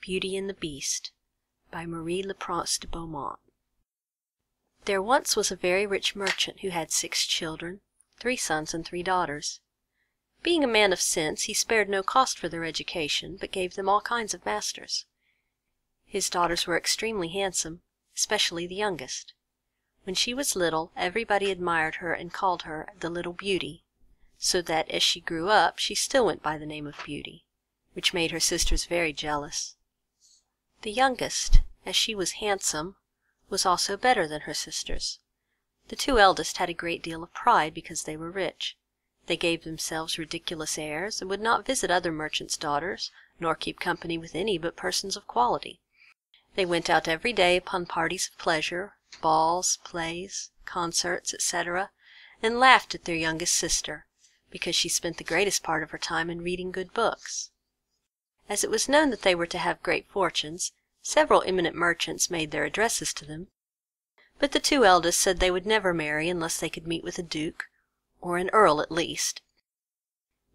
Beauty and the Beast by Marie Laprise de Beaumont. There once was a very rich merchant who had 6 children, 3 sons and 3 daughters. Being a man of sense, he spared no cost for their education, but gave them all kinds of masters. His daughters were extremely handsome, especially the youngest. When she was little, everybody admired her and called her the little Beauty, so that as she grew up she still went by the name of Beauty, which made her sisters very jealous. The youngest, as she was handsome, was also better than her sisters. The 2 eldest had a great deal of pride because they were rich. They gave themselves ridiculous airs, and would not visit other merchants' daughters, nor keep company with any but persons of quality. They went out every day upon parties of pleasure, balls, plays, concerts, etc., and laughed at their youngest sister, because she spent the greatest part of her time in reading good books. As it was known that they were to have great fortunes, several eminent merchants made their addresses to them, but the 2 eldest said they would never marry unless they could meet with a duke, or an earl at least.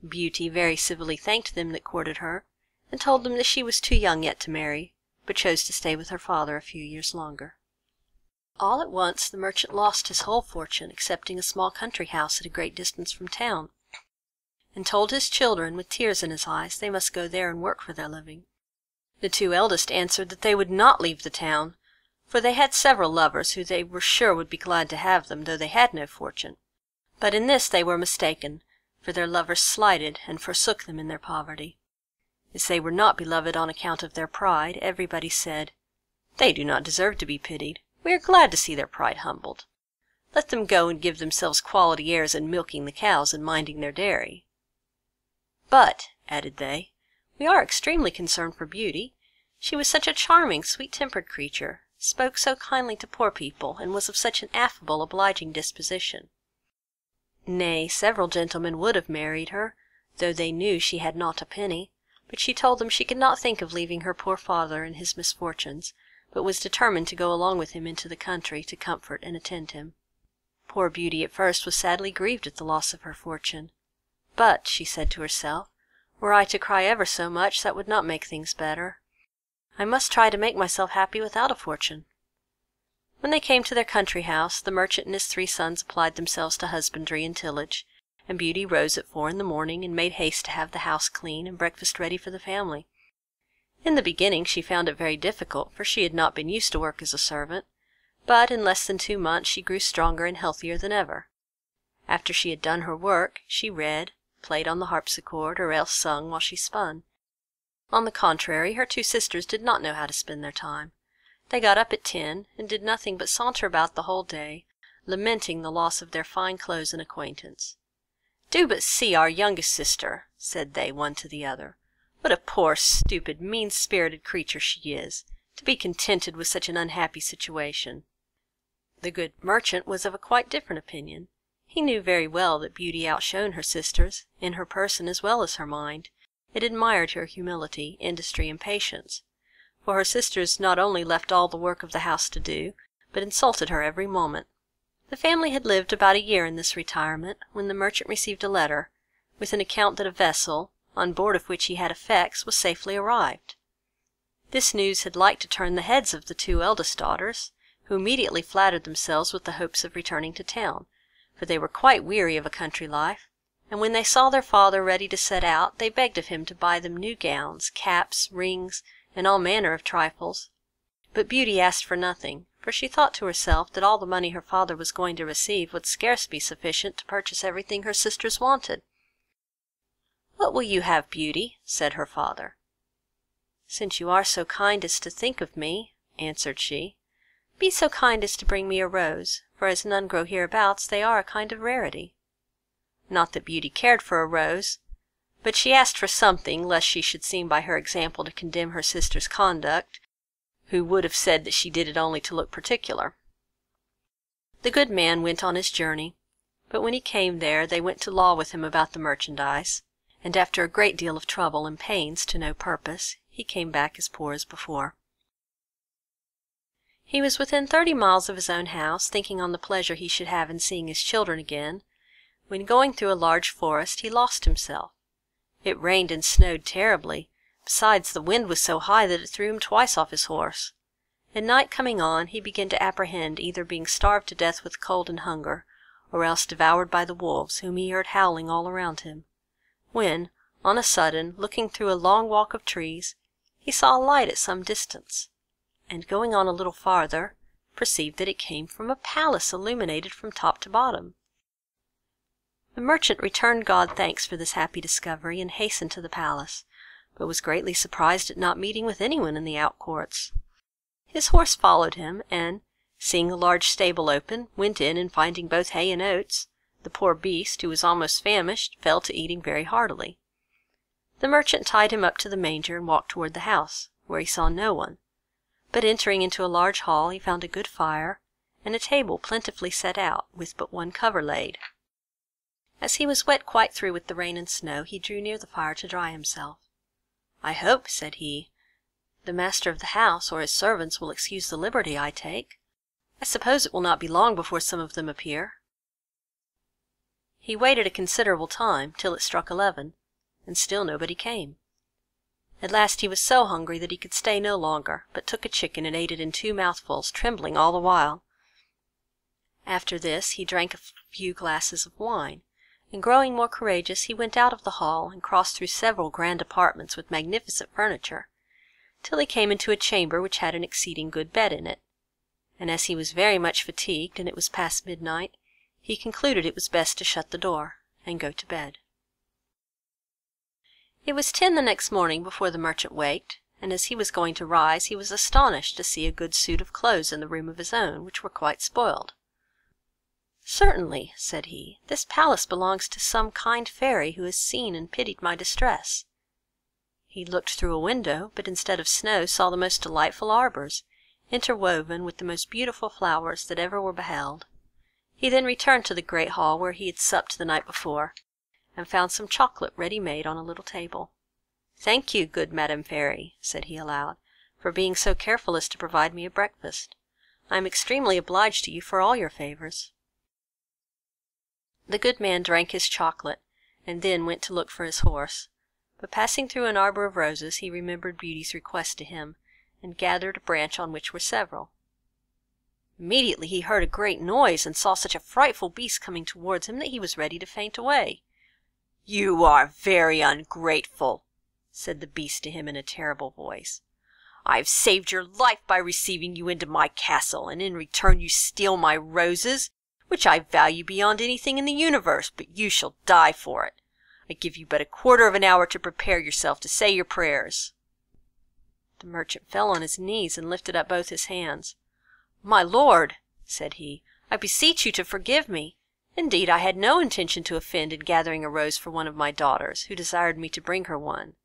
Beauty very civilly thanked them that courted her, and told them that she was too young yet to marry, but chose to stay with her father a few years longer. All at once the merchant lost his whole fortune, excepting a small country house at a great distance from town, and told his children, with tears in his eyes, they must go there and work for their living. The 2 eldest answered that they would not leave the town, for they had several lovers who they were sure would be glad to have them, though they had no fortune. But in this they were mistaken, for their lovers slighted and forsook them in their poverty. As they were not beloved on account of their pride, everybody said, "They do not deserve to be pitied. We are glad to see their pride humbled. Let them go and give themselves quality airs in milking the cows and minding their dairy." "But," added they, "we are extremely concerned for Beauty. She was such a charming, sweet-tempered creature, spoke so kindly to poor people, and was of such an affable, obliging disposition. Nay, several gentlemen would have married her, though they knew she had not a penny, but she told them she could not think of leaving her poor father in his misfortunes, but was determined to go along with him into the country to comfort and attend him." Poor Beauty at first was sadly grieved at the loss of her fortune. "But," she said to herself, "were I to cry ever so much, that would not make things better. I must try to make myself happy without a fortune." When they came to their country house, the merchant and his 3 sons applied themselves to husbandry and tillage, and Beauty rose at 4 in the morning and made haste to have the house clean and breakfast ready for the family. In the beginning she found it very difficult, for she had not been used to work as a servant, but in less than 2 months she grew stronger and healthier than ever. After she had done her work, she read, played on the harpsichord, or else sung while she spun. On the contrary, her 2 sisters did not know how to spend their time. They got up at 10, and did nothing but saunter about the whole day, lamenting the loss of their fine clothes and acquaintance. "Do but see our youngest sister," said they one to the other. "What a poor, stupid, mean-spirited creature she is, to be contented with such an unhappy situation." The good merchant was of a quite different opinion. He knew very well that Beauty outshone her sisters, in her person as well as her mind, and admired her humility, industry, and patience, for her sisters not only left all the work of the house to do, but insulted her every moment. The family had lived about a year in this retirement, when the merchant received a letter, with an account that a vessel, on board of which he had effects, was safely arrived. This news had like to turn the heads of the 2 eldest daughters, who immediately flattered themselves with the hopes of returning to town, for they were quite weary of a country life, and when they saw their father ready to set out, they begged of him to buy them new gowns, caps, rings, and all manner of trifles. But Beauty asked for nothing, for she thought to herself that all the money her father was going to receive would scarce be sufficient to purchase everything her sisters wanted. "What will you have, Beauty?" said her father. "Since you are so kind as to think of me," answered she, "be so kind as to bring me a rose, for as none grow hereabouts, they are a kind of rarity." Not that Beauty cared for a rose, but she asked for something, lest she should seem by her example to condemn her sister's conduct, who would have said that she did it only to look particular. The good man went on his journey, but when he came there, they went to law with him about the merchandise, and after a great deal of trouble and pains to no purpose, he came back as poor as before. He was within 30 miles of his own house, thinking on the pleasure he should have in seeing his children again, when going through a large forest he lost himself. It rained and snowed terribly, Besides, the wind was so high that it threw him twice off his horse. And night coming on, he began to apprehend either being starved to death with cold and hunger, or else devoured by the wolves, whom he heard howling all around him, when, on a sudden, looking through a long walk of trees, he saw a light at some distance, and going on a little farther, perceived that it came from a palace illuminated from top to bottom. The merchant returned God thanks for this happy discovery, and hastened to the palace, but was greatly surprised at not meeting with anyone in the outcourts. His horse followed him, and, seeing a large stable open, went in, and finding both hay and oats, the poor beast, who was almost famished, fell to eating very heartily. The merchant tied him up to the manger and walked toward the house, where he saw no one, but entering into a large hall he found a good fire, and a table plentifully set out, with but one cover laid. As he was wet quite through with the rain and snow, he drew near the fire to dry himself. "I hope," said he, "the master of the house or his servants will excuse the liberty I take. I suppose it will not be long before some of them appear." He waited a considerable time, till it struck 11, and still nobody came. At last he was so hungry that he could stay no longer, but took a chicken and ate it in 2 mouthfuls, trembling all the while. After this he drank a few glasses of wine, and growing more courageous, he went out of the hall, and crossed through several grand apartments with magnificent furniture, till he came into a chamber which had an exceeding good bed in it, and as he was very much fatigued, and it was past midnight, he concluded it was best to shut the door, and go to bed. It was 10 the next morning before the merchant waked, and as he was going to rise, he was astonished to see a good suit of clothes in the room of his own, which were quite spoiled. "Certainly," said he, "this palace belongs to some kind fairy who has seen and pitied my distress." He looked through a window, but instead of snow saw the most delightful arbours, interwoven with the most beautiful flowers that ever were beheld. He then returned to the great hall where he had supped the night before, and found some chocolate ready made on a little table. "Thank you, good Madam Fairy," said he aloud, "for being so careful as to provide me a breakfast. I am extremely obliged to you for all your favours." The good man drank his chocolate, and then went to look for his horse, but passing through an arbour of roses he remembered Beauty's request to him, and gathered a branch on which were several. Immediately he heard a great noise, and saw such a frightful beast coming towards him that he was ready to faint away. "You are very ungrateful," said the beast to him in a terrible voice. "I have saved your life by receiving you into my castle, and in return you steal my roses, which I value beyond anything in the universe, but you shall die for it. I give you but a quarter of an hour to prepare yourself to say your prayers." The merchant fell on his knees and lifted up both his hands. "My lord," said he, "I beseech you to forgive me. Indeed, I had no intention to offend in gathering a rose for one of my daughters, who desired me to bring her one."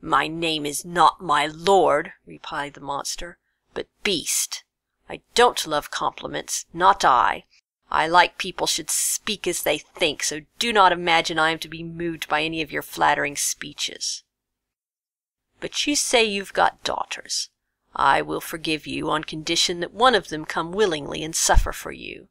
"My name is not my lord," replied the monster, "but beast. I don't love compliments, not I. I like people should speak as they think, so do not imagine I am to be moved by any of your flattering speeches. But you say you've got daughters. I will forgive you on condition that one of them come willingly and suffer for you.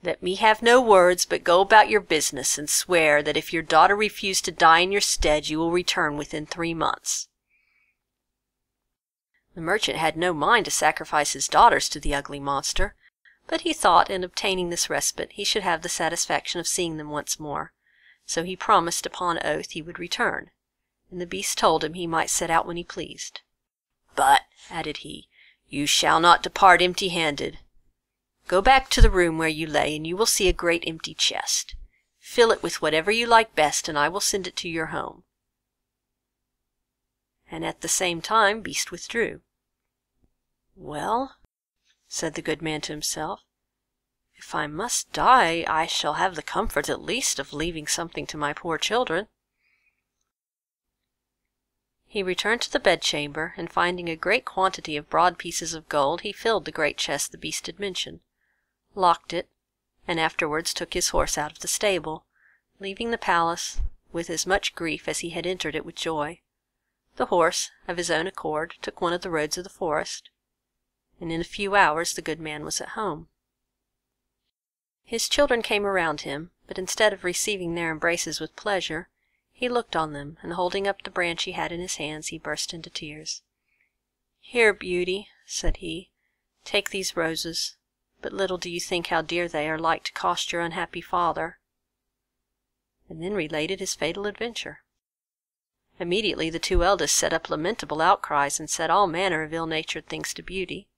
Let me have no words, but go about your business, and swear that if your daughter refuse to die in your stead, you will return within 3 months." The merchant had no mind to sacrifice his daughters to the ugly monster, but he thought in obtaining this respite he should have the satisfaction of seeing them once more, so he promised upon oath he would return, and the beast told him he might set out when he pleased. "But," added he, "you shall not depart empty-handed. Go back to the room where you lay, and you will see a great empty chest. Fill it with whatever you like best, and I will send it to your home." And at the same time Beast withdrew. "Well," said the good man to himself, "if I must die, I shall have the comfort at least of leaving something to my poor children." He returned to the bedchamber, and finding a great quantity of broad pieces of gold, he filled the great chest the beast had mentioned, locked it, and afterwards took his horse out of the stable, leaving the palace with as much grief as he had entered it with joy. The horse, of his own accord, took one of the roads of the forest, and in a few hours the good man was at home. His children came around him, but instead of receiving their embraces with pleasure, He looked on them, and holding up the branch he had in his hands, he burst into tears. "Here, Beauty," said he, "take these roses, but little do you think how dear they are like to cost your unhappy father," and then related his fatal adventure. Immediately the two eldest set up lamentable outcries, and said all manner of ill-natured things to Beauty,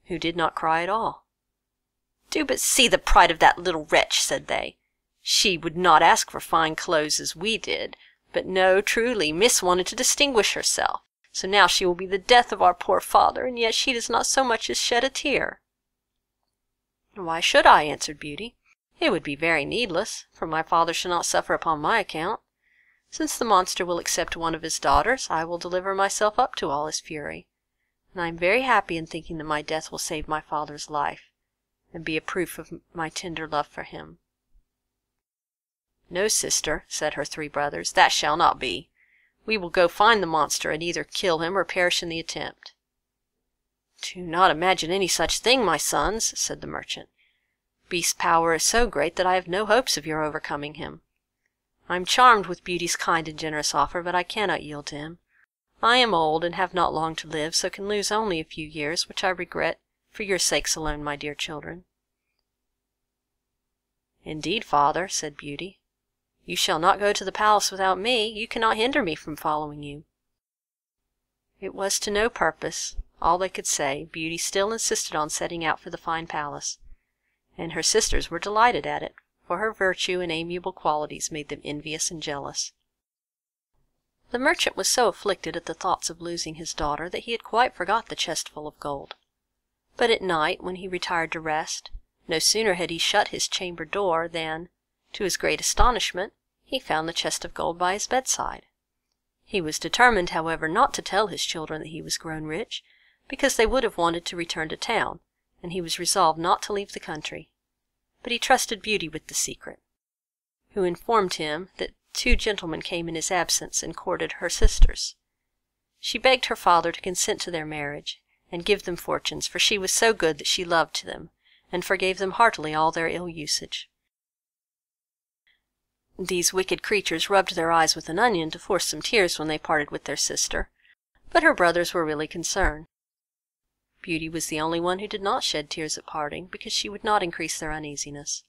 who did not cry at all. "Do but see the pride of that little wretch," said they. "She would not ask for fine clothes as we did, but no, truly, Miss wanted to distinguish herself, so now she will be the death of our poor father, and yet she does not so much as shed a tear." "Why should I?" answered Beauty. "It would be very needless, for my father shall not suffer upon my account. Since the monster will accept one of his daughters, I will deliver myself up to all his fury, and I am very happy in thinking that my death will save my father's life, and be a proof of my tender love for him." "No, sister," said her 3 brothers, "that shall not be. We will go find the monster, and either kill him or perish in the attempt." "Do not imagine any such thing, my sons," said the merchant. "Beast's power is so great that I have no hopes of your overcoming him. I am charmed with Beauty's kind and generous offer, but I cannot yield to him. I am old, and have not long to live, so can lose only a few years, which I regret, for your sakes alone, my dear children." "Indeed, father," said Beauty, "you shall not go to the palace without me. You cannot hinder me from following you." It was to no purpose. All they could say, Beauty still insisted on setting out for the fine palace, and her sisters were delighted at it, for her virtue and amiable qualities made them envious and jealous. The merchant was so afflicted at the thoughts of losing his daughter that he had quite forgot the chest full of gold. But at night, when he retired to rest, no sooner had he shut his chamber door than, to his great astonishment, he found the chest of gold by his bedside. He was determined, however, not to tell his children that he was grown rich, because they would have wanted to return to town, and he was resolved not to leave the country. But he trusted Beauty with the secret, who informed him that 2 gentlemen came in his absence and courted her sisters. She begged her father to consent to their marriage, and give them fortunes, for she was so good that she loved them, and forgave them heartily all their ill usage. These wicked creatures rubbed their eyes with an onion to force some tears when they parted with their sister, but her brothers were really concerned. Beauty was the only one who did not shed tears at parting, because she would not increase their uneasiness.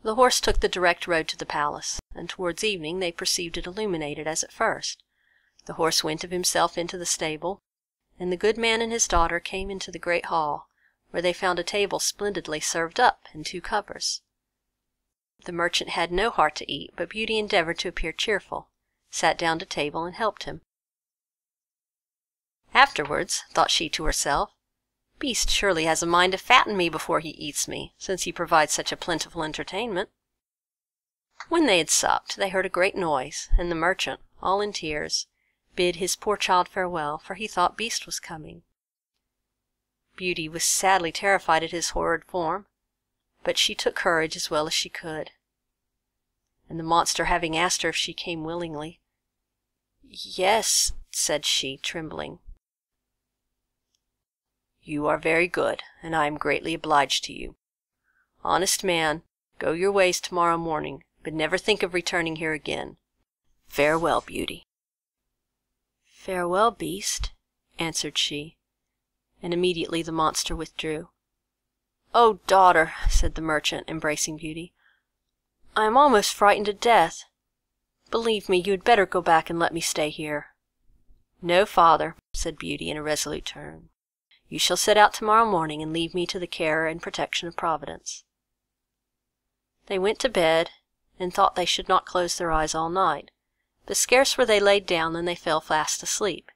The horse took the direct road to the palace, and towards evening they perceived it illuminated as at first. The horse went of himself into the stable, and the good man and his daughter came into the great hall, where they found a table splendidly served up, and 2 covers. The merchant had no heart to eat, but Beauty endeavoured to appear cheerful, sat down to table, and helped him. Afterwards, thought she to herself, Beast surely has a mind to fatten me before he eats me, since he provides such a plentiful entertainment. When they had supped, they heard a great noise, and the merchant, all in tears, bid his poor child farewell, for he thought Beast was coming. Beauty was sadly terrified at his horrid form, but she took courage as well as she could, and the monster having asked her if she came willingly, "Yes," said she, trembling. "You are very good, and I am greatly obliged to you. Honest man, go your ways tomorrow morning, but never think of returning here again. Farewell, Beauty." "Farewell, Beast," answered she, and immediately the monster withdrew. "Oh, daughter," said the merchant, embracing Beauty, "I am almost frightened to death. Believe me, you had better go back and let me stay here." "No, father," said Beauty in a resolute tone. "You shall set out tomorrow morning, and leave me to the care and protection of Providence." They went to bed, and thought they should not close their eyes all night, but scarce were they laid down than they fell fast asleep.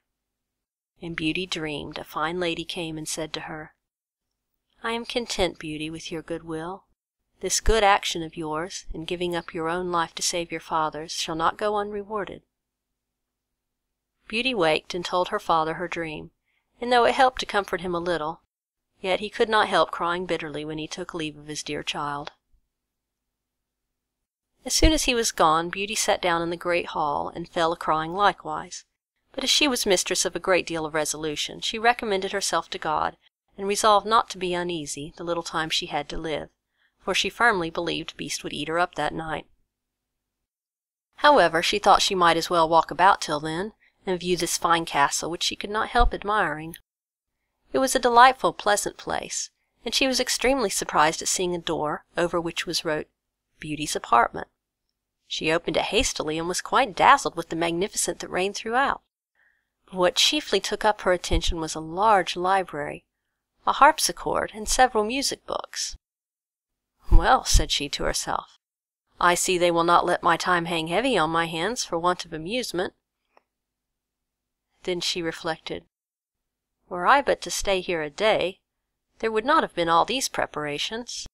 And Beauty dreamed a fine lady came and said to her, "I am content, Beauty, with your good will. This good action of yours, in giving up your own life to save your father's, shall not go unrewarded." Beauty waked and told her father her dream, and though it helped to comfort him a little, yet he could not help crying bitterly when he took leave of his dear child. As soon as he was gone, Beauty sat down in the great hall, and fell a-crying likewise, but as she was mistress of a great deal of resolution, she recommended herself to God, and resolved not to be uneasy the little time she had to live, for she firmly believed Beast would eat her up that night. However, she thought she might as well walk about till then, and view this fine castle, which she could not help admiring. It was a delightful, pleasant place, and she was extremely surprised at seeing a door, over which was wrote, "Beauty's apartment." She opened it hastily, and was quite dazzled with the magnificence that reigned throughout. But what chiefly took up her attention was a large library, a harpsichord, and several music books. "Well," said she to herself, "I see they will not let my time hang heavy on my hands for want of amusement." Then she reflected, "Were I but to stay here a day, there would not have been all these preparations."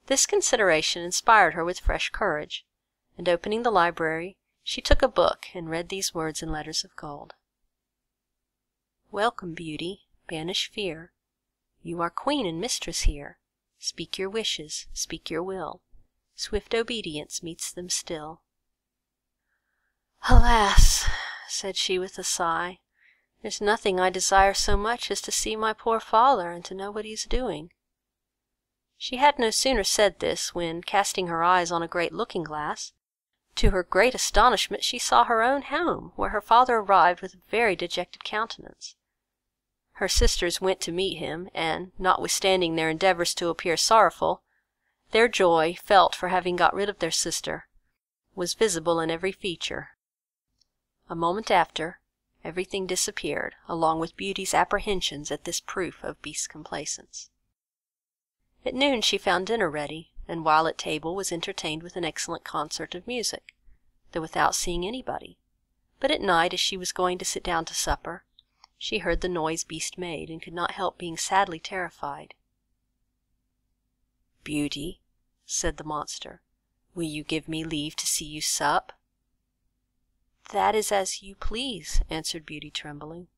This consideration inspired her with fresh courage, and opening the library, she took a book and read these words in letters of gold: "Welcome, beauty, banish fear. You are queen and mistress here. Speak your wishes, speak your will. Swift obedience meets them still." "Alas," said she with a sigh, "there's nothing I desire so much as to see my poor father and to know what he's doing." She had no sooner said this, when, casting her eyes on a great looking-glass, to her great astonishment she saw her own home, where her father arrived with a very dejected countenance. Her sisters went to meet him, and, notwithstanding their endeavours to appear sorrowful, their joy, felt for having got rid of their sister, was visible in every feature. A moment after, everything disappeared, along with Beauty's apprehensions at this proof of Beast's complaisance. At noon she found dinner ready, and while at table was entertained with an excellent concert of music, though without seeing anybody. But at night, as she was going to sit down to supper, she heard the noise Beast made, and could not help being sadly terrified. "Beauty," said the monster, "will you give me leave to see you sup?" "That is as you please," answered Beauty, trembling.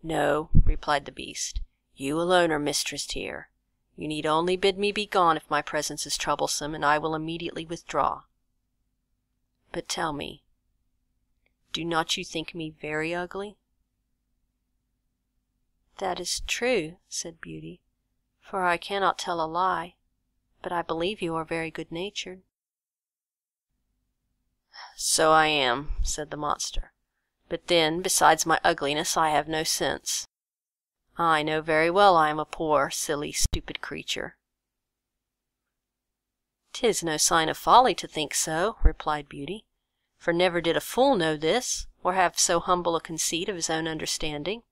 "No," replied the Beast, "you alone are mistress here. You need only bid me be gone if my presence is troublesome, and I will immediately withdraw. But tell me, do not you think me very ugly?" "That is true," said Beauty, "for I cannot tell a lie, but I believe you are very good-natured." "So I am," said the monster, "but then, besides my ugliness, I have no sense. I know very well I am a poor, silly, stupid creature." "'Tis no sign of folly to think so," replied Beauty, "for never did a fool know this, or have so humble a conceit of his own understanding."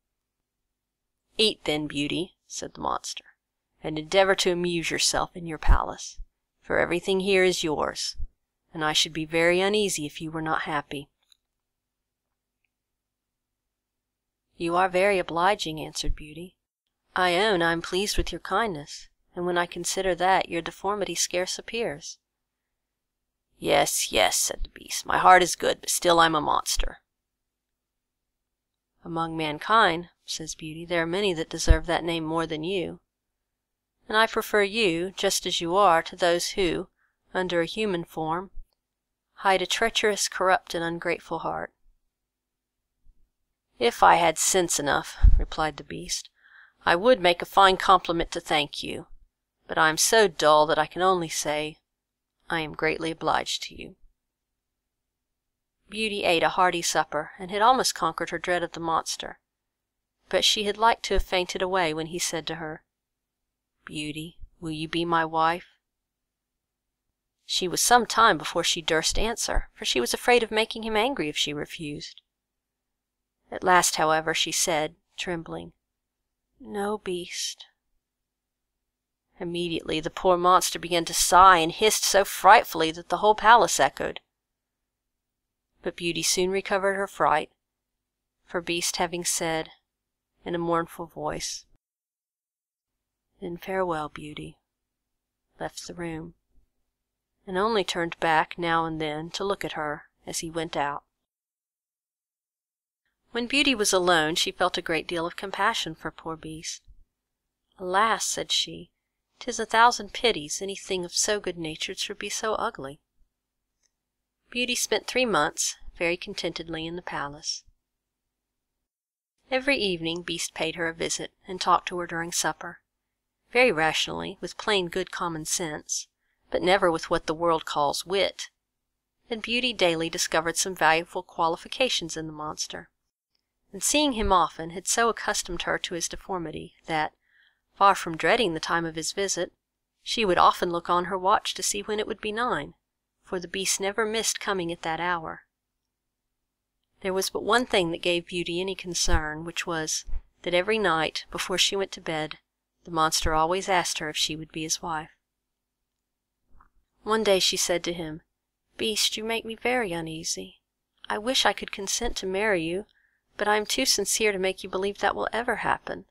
"Eat then, Beauty," said the monster, "and endeavour to amuse yourself in your palace, for everything here is yours, and I should be very uneasy if you were not happy." "You are very obliging," answered Beauty. "I own I am pleased with your kindness, and when I consider that, your deformity scarce appears." "Yes, yes," said the Beast, "my heart is good, but still I'm a monster." "Among mankind," says Beauty, "there are many that deserve that name more than you, and I prefer you, just as you are, to those who, under a human form, hide a treacherous, corrupt, and ungrateful heart." "If I had sense enough," replied the Beast, "I would make a fine compliment to thank you, but I am so dull that I can only say, I am greatly obliged to you." Beauty ate a hearty supper, and had almost conquered her dread of the monster, but she had like to have fainted away when he said to her, "Beauty, will you be my wife?" She was some time before she durst answer, for she was afraid of making him angry if she refused. At last, however, she said, trembling, "No, Beast." Immediately the poor monster began to sigh and hissed so frightfully that the whole palace echoed. But Beauty soon recovered her fright, for Beast, having said, in a mournful voice, "Then farewell, Beauty," left the room, and only turned back now and then to look at her as he went out. When Beauty was alone, she felt a great deal of compassion for poor Beast. "Alas," said she, "'tis a thousand pities anything of so good-natured should be so ugly." Beauty spent 3 months very contentedly in the palace. Every evening Beast paid her a visit, and talked to her during supper, very rationally, with plain good common sense, but never with what the world calls wit. and Beauty daily discovered some valuable qualifications in the monster, and seeing him often had so accustomed her to his deformity that, far from dreading the time of his visit, she would often look on her watch to see when it would be 9, for the beast never missed coming at that hour. There was but one thing that gave Beauty any concern, which was, that every night, before she went to bed, the monster always asked her if she would be his wife. One day she said to him, "Beast, you make me very uneasy. I wish I could consent to marry you, but I am too sincere to make you believe that will ever happen.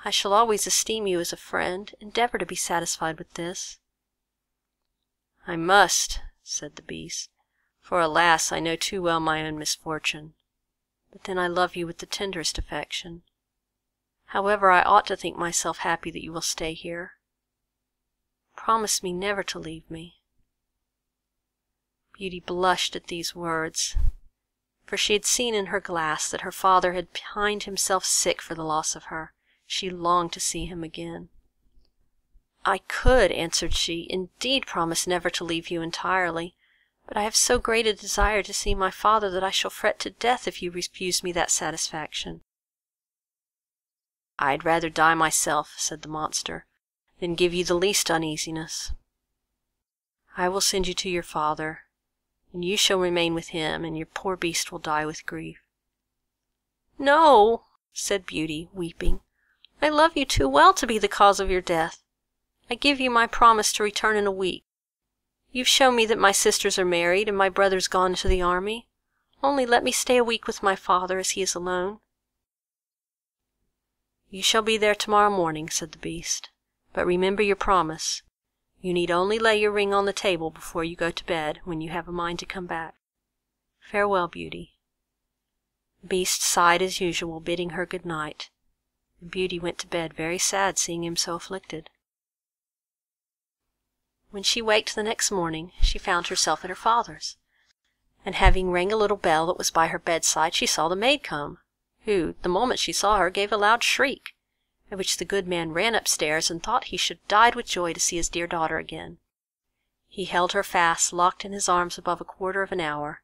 I shall always esteem you as a friend. Endeavor to be satisfied with this." "I must," said the beast, "for alas, I know too well my own misfortune. But then I love you with the tenderest affection. However, I ought to think myself happy that you will stay here. Promise me never to leave me." Beauty blushed at these words, for she had seen in her glass that her father had pined himself sick for the loss of her. She longed to see him again. "I could," answered she, "indeed promise never to leave you entirely, but I have so great a desire to see my father that I shall fret to death if you refuse me that satisfaction." "I'd rather die myself," said the monster, "than give you the least uneasiness. I will send you to your father, and you shall remain with him, and your poor beast will die with grief." "No," said Beauty, weeping, "I love you too well to be the cause of your death. I give you my promise to return in a week. You've shown me that my sisters are married, and my brother's gone to the army. Only let me stay a week with my father, as he is alone." "You shall be there tomorrow morning," said the beast, "but remember your promise. You need only lay your ring on the table before you go to bed, when you have a mind to come back. Farewell, Beauty." The beast sighed as usual, bidding her good night, and Beauty went to bed very sad, seeing him so afflicted. When she waked the next morning, she found herself at her father's, and having rang a little bell that was by her bedside, she saw the maid come, who, the moment she saw her, gave a loud shriek, at which the good man ran upstairs and thought he should have died with joy to see his dear daughter again. He held her fast, locked in his arms above a quarter of an hour.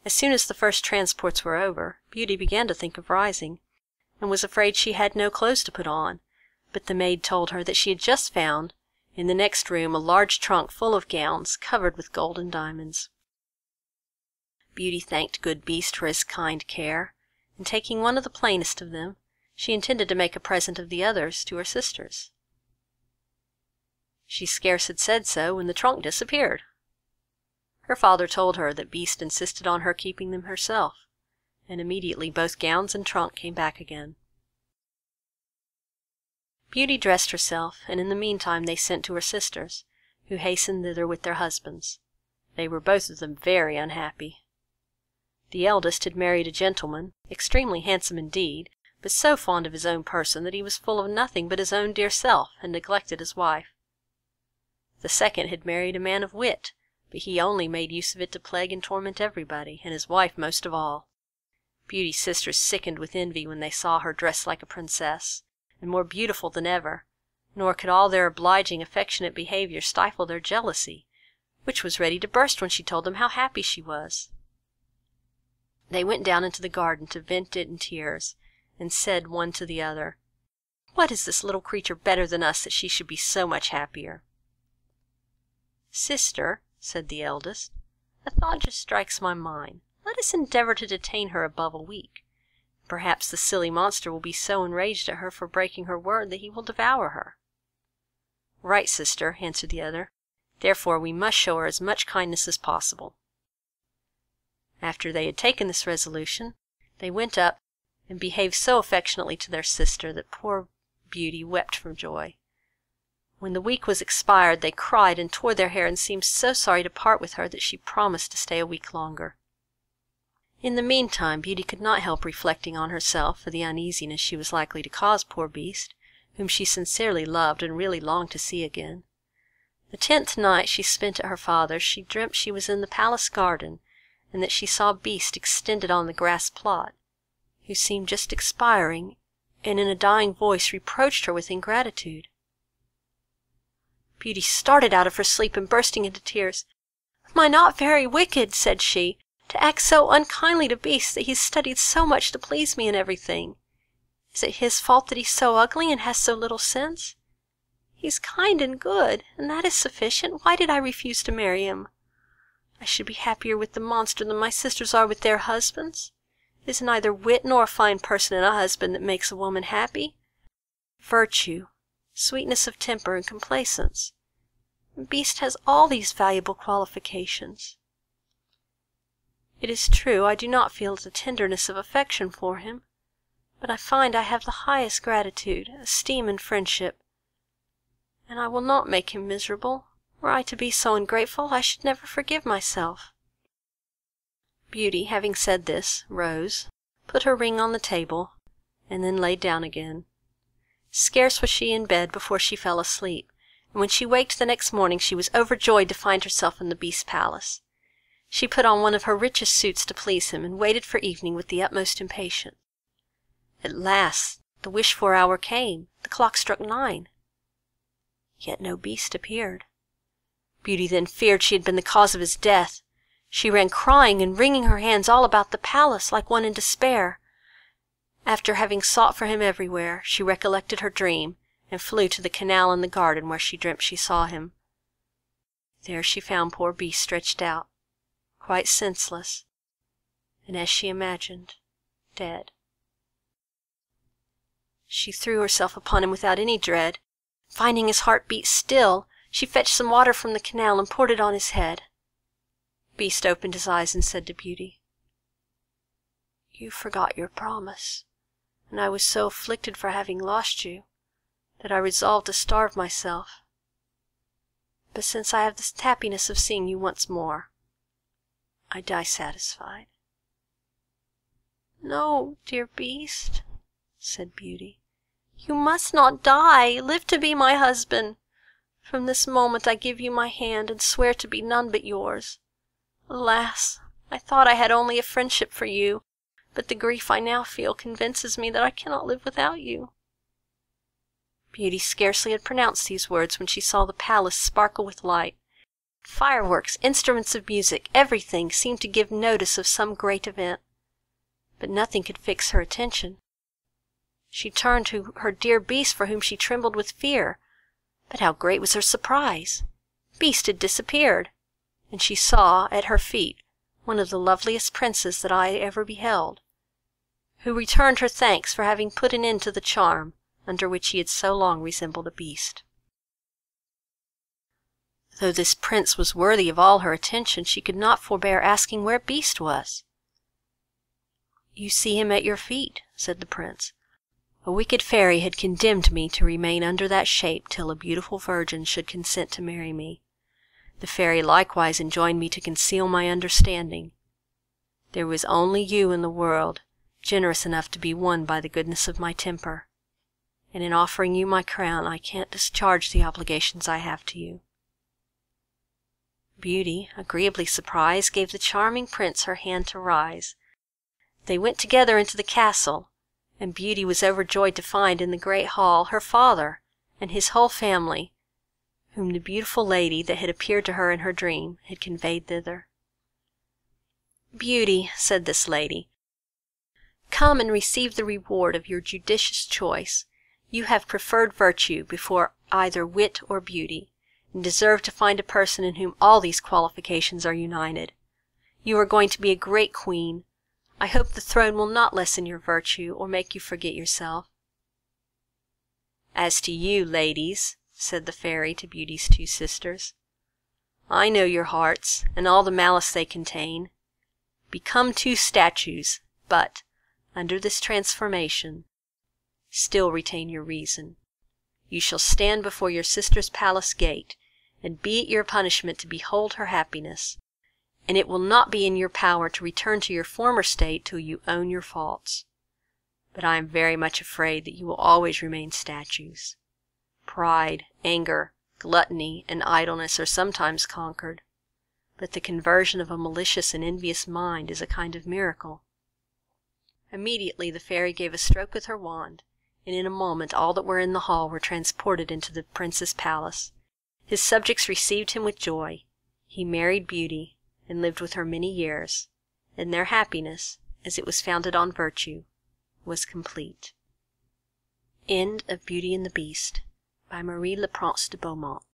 As soon as the first transports were over, Beauty began to think of rising, and was afraid she had no clothes to put on, but the maid told her that she had just found, in the next room, a large trunk full of gowns, covered with gold and diamonds. Beauty thanked good Beast for his kind care, and taking one of the plainest of them, she intended to make a present of the others to her sisters. She scarce had said so when the trunk disappeared. Her father told her that Beast insisted on her keeping them herself, and immediately both gowns and trunk came back again. Beauty dressed herself, and in the meantime they sent to her sisters, who hastened thither with their husbands. They were both of them very unhappy. The eldest had married a gentleman, extremely handsome indeed, but so fond of his own person that he was full of nothing but his own dear self, and neglected his wife. The second had married a man of wit, but he only made use of it to plague and torment everybody, and his wife most of all. Beauty's sisters sickened with envy when they saw her dressed like a princess, and more beautiful than ever, nor could all their obliging, affectionate behaviour stifle their jealousy, which was ready to burst when she told them how happy she was. They went down into the garden to vent it in tears, and said one to the other, "What is this little creature better than us that she should be so much happier?" "Sister," said the eldest, "a thought just strikes my mind. Let us endeavour to detain her above a week. Perhaps the silly monster will be so enraged at her for breaking her word that he will devour her." "Right, sister," answered the other. "Therefore we must show her as much kindness as possible." After they had taken this resolution, they went up and behaved so affectionately to their sister that poor Beauty wept for joy. When the week was expired, they cried and tore their hair, and seemed so sorry to part with her that she promised to stay a week longer. In the meantime, Beauty could not help reflecting on herself for the uneasiness she was likely to cause poor Beast, whom she sincerely loved and really longed to see again. The 10th night she spent at her father's, she dreamt she was in the palace garden, and that she saw Beast extended on the grass plot, who seemed just expiring, and in a dying voice reproached her with ingratitude. Beauty started out of her sleep, and bursting into tears, Am I not very wicked, said she, to act so unkindly to Beast that he's studied so much to please me in everything? Is it his fault that he's so ugly and has so little sense? He's kind and good, and that is sufficient. Why did I refuse to marry him? I should be happier with the monster than my sisters are with their husbands. It is neither wit nor a fine person in a husband that makes a woman happy. Virtue, sweetness of temper, and complaisance. Beast has all these valuable qualifications. It is true I do not feel the tenderness of affection for him, but I find I have the highest gratitude, esteem, and friendship, and I will not make him miserable. Were I to be so ungrateful, I should never forgive myself. Beauty, having said this, rose, put her ring on the table, and then laid down again. Scarce was she in bed before she fell asleep, and when she waked the next morning she was overjoyed to find herself in the Beast's palace. She put on one of her richest suits to please him, and waited for evening with the utmost impatience. At last the wished-for hour came. The clock struck 9. Yet no Beast appeared. Beauty then feared she had been the cause of his death. She ran crying and wringing her hands all about the palace, like one in despair. After having sought for him everywhere, she recollected her dream, and flew to the canal in the garden where she dreamt she saw him. There she found poor Beast stretched out, quite senseless, and, as she imagined, dead. She threw herself upon him without any dread. Finding his heart beat still, she fetched some water from the canal and poured it on his head. Beast opened his eyes and said to Beauty, "You forgot your promise, and I was so afflicted for having lost you that I resolved to starve myself. But since I have the happiness of seeing you once more, I die satisfied." "No, dear Beast," said Beauty, "you must not die. Live to be my husband. From this moment I give you my hand, and swear to be none but yours. Alas, I thought I had only a friendship for you, but the grief I now feel convinces me that I cannot live without you." Beauty scarcely had pronounced these words when she saw the palace sparkle with light. Fireworks, instruments of music, everything seemed to give notice of some great event, but nothing could fix her attention. She turned to her dear Beast, for whom she trembled with fear, but how great was her surprise! Beast had disappeared, and she saw at her feet one of the loveliest princes that I ever beheld, who returned her thanks for having put an end to the charm under which he had so long resembled a beast. Though this prince was worthy of all her attention, she could not forbear asking where Beast was. "You see him at your feet," said the prince. "A wicked fairy had condemned me to remain under that shape till a beautiful virgin should consent to marry me. The fairy likewise enjoined me to conceal my understanding. There was only you in the world generous enough to be won by the goodness of my temper, and in offering you my crown I can't discharge the obligations I have to you." Beauty, agreeably surprised, gave the charming prince her hand to rise. They went together into the castle, and Beauty was overjoyed to find in the great hall her father and his whole family, whom the beautiful lady that had appeared to her in her dream had conveyed thither. "Beauty," said this lady, "come and receive the reward of your judicious choice. You have preferred virtue before either wit or beauty, and deserve to find a person in whom all these qualifications are united. You are going to be a great queen. I hope the throne will not lessen your virtue or make you forget yourself." "As to you, ladies," said the fairy to Beauty's 2 sisters, "I know your hearts, and all the malice they contain. Become 2 statues, but, under this transformation, still retain your reason. You shall stand before your sister's palace gate, and be it your punishment to behold her happiness, and it will not be in your power to return to your former state till you own your faults. But I am very much afraid that you will always remain statues. Pride, anger, gluttony, and idleness are sometimes conquered, but the conversion of a malicious and envious mind is a kind of miracle." Immediately the fairy gave a stroke with her wand, and in a moment all that were in the hall were transported into the prince's palace. His subjects received him with joy. He married Beauty, and lived with her many years, and their happiness, as it was founded on virtue, was complete. End of Beauty and the Beast, by Marie Lapence de Beaumont.